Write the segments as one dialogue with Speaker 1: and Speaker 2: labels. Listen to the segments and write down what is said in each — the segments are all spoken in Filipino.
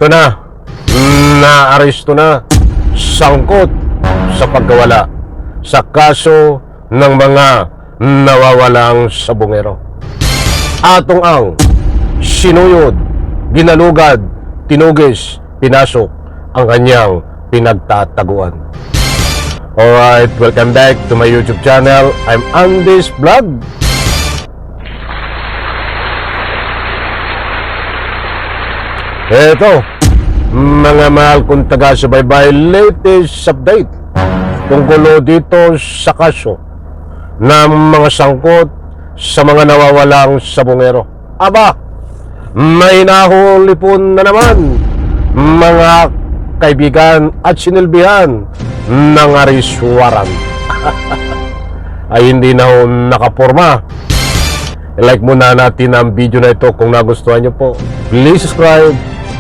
Speaker 1: Eto na, naaresto na, sangkot sa pagkawala sa kaso ng mga nawawalang sabongero. Atong ang sinuyod, ginalugad, tinugis, pinasok ang kanyang pinagtataguan. Alright, welcome back to my YouTube channel. I'm Andy's Vlog. Eto, mga mahal kong taga-subaybay, latest update tungkol dito sa kaso ng mga sangkot sa mga nawawalang sabongero. Aba, may nahuli po na naman mga kaibigan at sinilbihan ng arrest warrant. Ay hindi na ho nakaporma. I-like muna natin ang video na ito kung nagustuhan nyo po. Please subscribe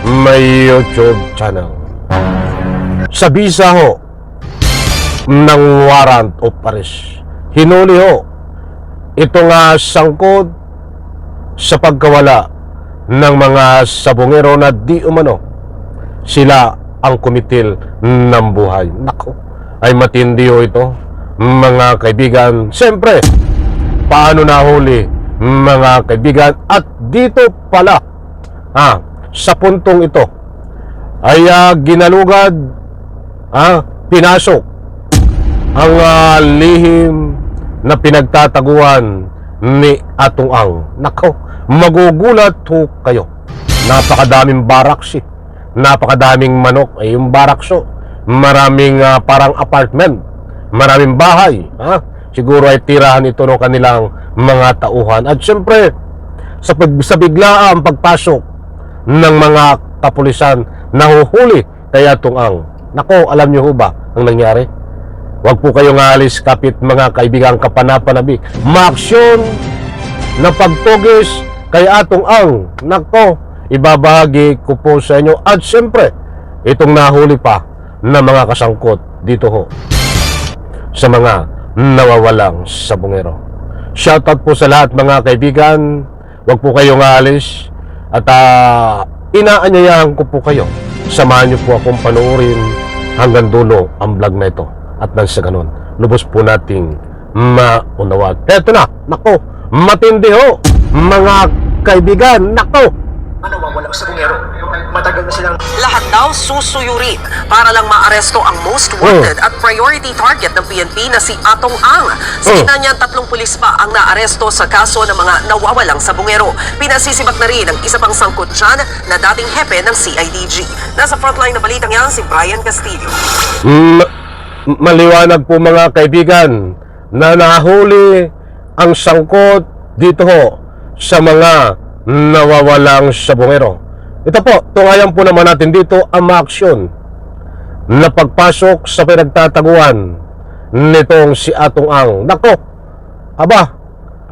Speaker 1: my YouTube channel. Sa bisa ho ng warrant of arrest, hinuli ho ito nga sangkot sa pagkawala ng mga sabongero na di umano sila ang kumitil ng buhay. Nako, ay matindi ho ito mga kaibigan. Siyempre, paano nahuli mga kaibigan? At dito pala sa puntong ito ay ginalugad, pinasok ang lihim na pinagtataguan ni Atong Ang. Nako, magugulat ho kayo. Napakadaming baraks, napakadaming manok. Yung baraks, maraming parang apartment, maraming bahay. Siguro ay tirahan ito ng kanilang mga tauhan. At siyempre, sa biglaang pagpasok ng mga kapulisan, nahuhuli kay Atong Ang. Nako, alam niyo ho ba ang nangyari? Huwag po kayong alis kapit mga kaibigang kapanapanabik. Maaksyon na pagtugis kay Atong Ang. Nako, ibabahagi ko po sa inyo. At siyempre, itong nahuli pa na mga kasangkot dito ho sa mga nawawalang sabongero. Shoutout po sa lahat mga kaibigan. Huwag po kayong alis. At inaanyayahan ko po kayo, samahan niyo po akong panoorin hanggang dulo ang vlog na ito. At nang sa ganun, lubos po nating maunawag. Eto na, nako, matindi ho mga kaibigan. Nako,
Speaker 2: nawawalang sabongero. Matagal na silang lahat daw susuyurin para lang maaresto ang most wanted at priority target ng PNP na si Atong Ang. Sa gitna niyan, 3 pulis pa ang naaresto sa kaso ng mga nawawalang sabongero. Pinasisibak na rin ang isa pang sangkot dyan na dating hepe ng CIDG. Nasa frontline na balitang yan si Brian Castillo.
Speaker 1: Maliwanag po mga kaibigan na nahuli ang sangkot dito ho sa mga nawawalang sabongero. Ito po, tungayan po naman natin dito ang maaksyon na pagpasok sa pinagtataguan nitong si Atong Ang. Nako, aba,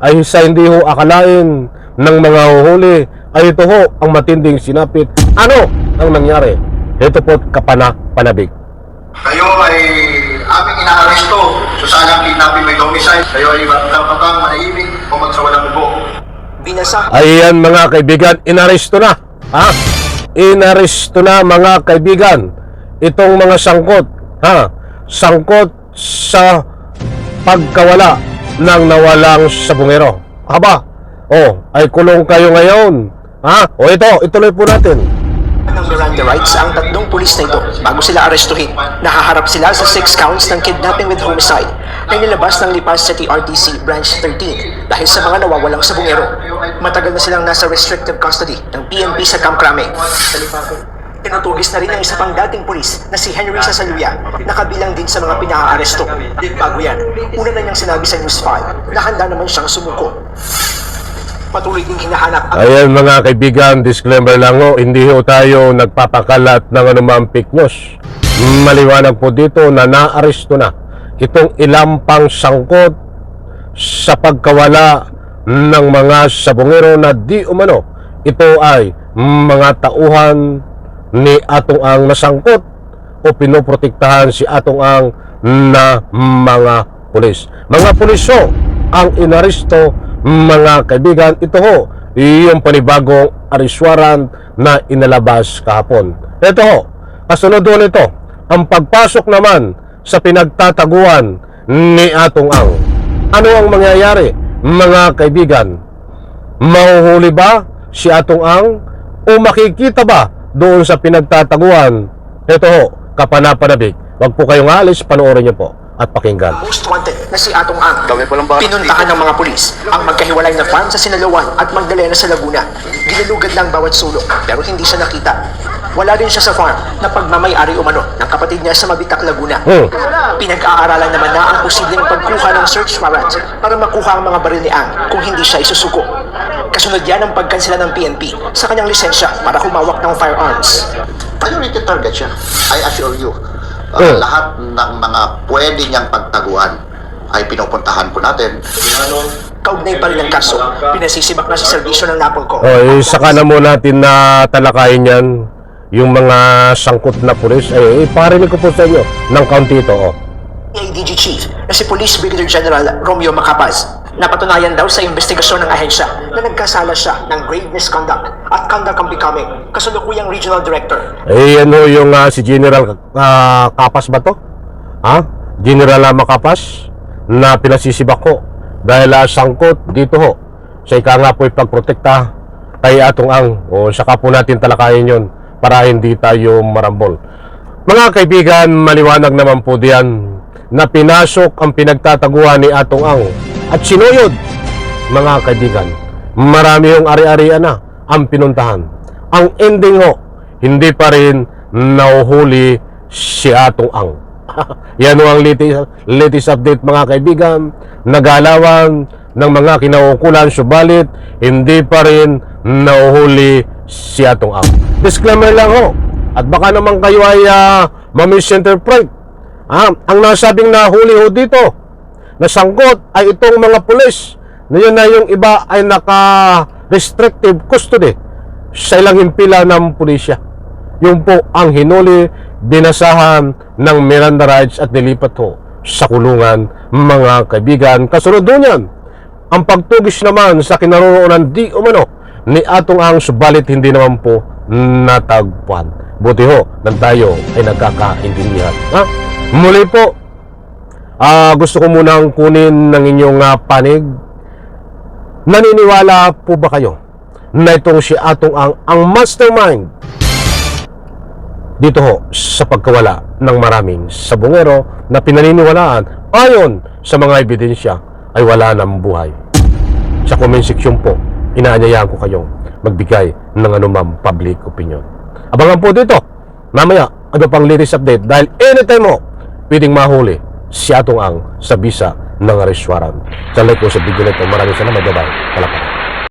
Speaker 1: ay sa hindi ho akalain ng mga huhuli ay ito ho ang matinding sinapit. Ano ang nangyari? Ito po kapana-panabik.
Speaker 3: Kayo ay aming inaaresto so sanang kidnapping may domicile. Kayo ay matapatang manahimik o magsawalang ubo.
Speaker 2: Binasa.
Speaker 1: Ayan mga kaibigan, inaresto na. Inaresto na mga kaibigan itong mga sangkot. Sangkot sa pagkawala ng nawalang sabongero. Aba, ay kulong kayo ngayon. Ituloy po natin.
Speaker 2: Ng Miranda rights ang 3 pulis na ito bago sila arestuhin. Nakaharap sila sa 6 counts ng kidnapping with homicide na nilabas ng Lipas City RTC Branch 13 dahil sa mga nawawalang sabongero. Matagal na silang nasa restrictive custody ng PNP sa Camp Crame. Sa Lipaco, tinutugis na rin ang isa pang dating pulis na si Henry Sasaluya na kabilang din sa mga pinaka-aresto. Bago yan, una na niyang sinabi sa News 5 na handa naman siyang sumuko. Patuloy din hinahanap ang...
Speaker 1: Ayan mga kaibigan, disclaimer lang hindi ho tayo nagpapakalat ng anumang fake news. Maliwanag po dito na naaresto na itong ilang pang sangkot sa pagkawala ng mga sabongero na di umano ito ay mga tauhan ni Atong Ang nasangkot o pinoprotektahan si Atong Ang na mga pulis. Mga pulis ang inaresto mga kaibigan. Ito ho yung panibagong arrest warrant na inalabas kahapon. Ito ho, kasunod ho nito, ang pagpasok naman sa pinagtataguan ni Atong Ang. Ano ang mangyayari, mga kaibigan? Mahuhuli ba si Atong Ang o makikita ba doon sa pinagtataguan? Ito ho, kapanapanabik. Huwag po kayong alis, panoorin niyo po at pakinggan.
Speaker 2: Most wanted na si Atong Ang. Pinuntahan ng mga pulis ang magkahiwalay na farm sa Sinaloan at Magdalena sa Laguna. Ginilugad lang bawat sulok pero hindi siya nakita. Wala rin siya sa farm na pagmamay-ari umano ng kapatid niya sa Mabitak, Laguna. Pinag-aaralan naman na ang posibleng pagkuha ng search warrant para makuha ang mga baril ni Ang kung hindi siya isusuko. Kasunod yan ang pagkansela ng PNP sa kanyang lisensya para humawak ng firearms.
Speaker 3: Priority target siya. I assure you. Lahat ng mga pwede niyang pagtaguan ay pinupuntahan po natin.
Speaker 2: Kaugnay pa rin ang kaso, pinasisibak na sa serbisyo ng NAPOLCO.
Speaker 1: Saka na mo natin na talakayin yan, yung mga sangkot na pulis. Parinig ko po sa inyo ng kaunti ito.
Speaker 2: ADG Chief na si Police Brigadier General Romeo Macapaz. Napatunayan daw sa investigasyon ng ahensya na nagkasala siya ng grave misconduct at conduct unbecoming kasalukuyang Regional Director.
Speaker 1: Ano yung si General Kapas ba to? General Macapas na pinasisibak ko dahil sangkot dito ho sa ika nga po'y pagprotekta kay Atong Ang. Saka po natin talakayin yon para hindi tayo marambol. Mga kaibigan, maliwanag naman po diyan na pinasok ang pinagtataguan ni Atong Ang at sinuyod. Mga kaibigan, marami yung ari-arian na ang pinuntahan. Ang ending ho, hindi pa rin nauhuli si Atong Ang. Yan ho ang latest update, mga kaibigan. Nagalawan ng mga kinaukulan, subalit hindi pa rin nauhuli si Atong Ang. Disclaimer lang ho, at baka naman kayo ay ma-misinterpret. Ang nasabing nahuli ho dito na sangkot ay itong mga pulis na yun na yung iba ay naka-restrictive custody sa ilang himpilan ng pulisya. Yung po ang hinuli, binasahan ng Miranda rights at nilipat ho sa kulungan, mga kaibigan. Kasunod doon yan, ang pagtugis naman sa kinaroroonan di umano ni Atong Ang, subalit hindi naman po natagpuan. Buti ho, nang tayo ay nagkakaintindihan. Muli po, gusto ko munang kunin ng inyong panig. Naniniwala po ba kayo na itong si Atong ang mastermind dito ho sa pagkawala ng maraming sabungero na pinaniniwalaan ayon sa mga ebidensya ay wala ng buhay? Sa comment section po, inaanyayahan ko kayong magbigay ng anumang public opinion. Abangan po dito mamaya ano pang latest update dahil anytime mo pwedeng mahuli si Atong Ang sa bisa ng arrest warrant. Sa like ko sa video nito, maraming salamat. Bye-bye. Palakpak.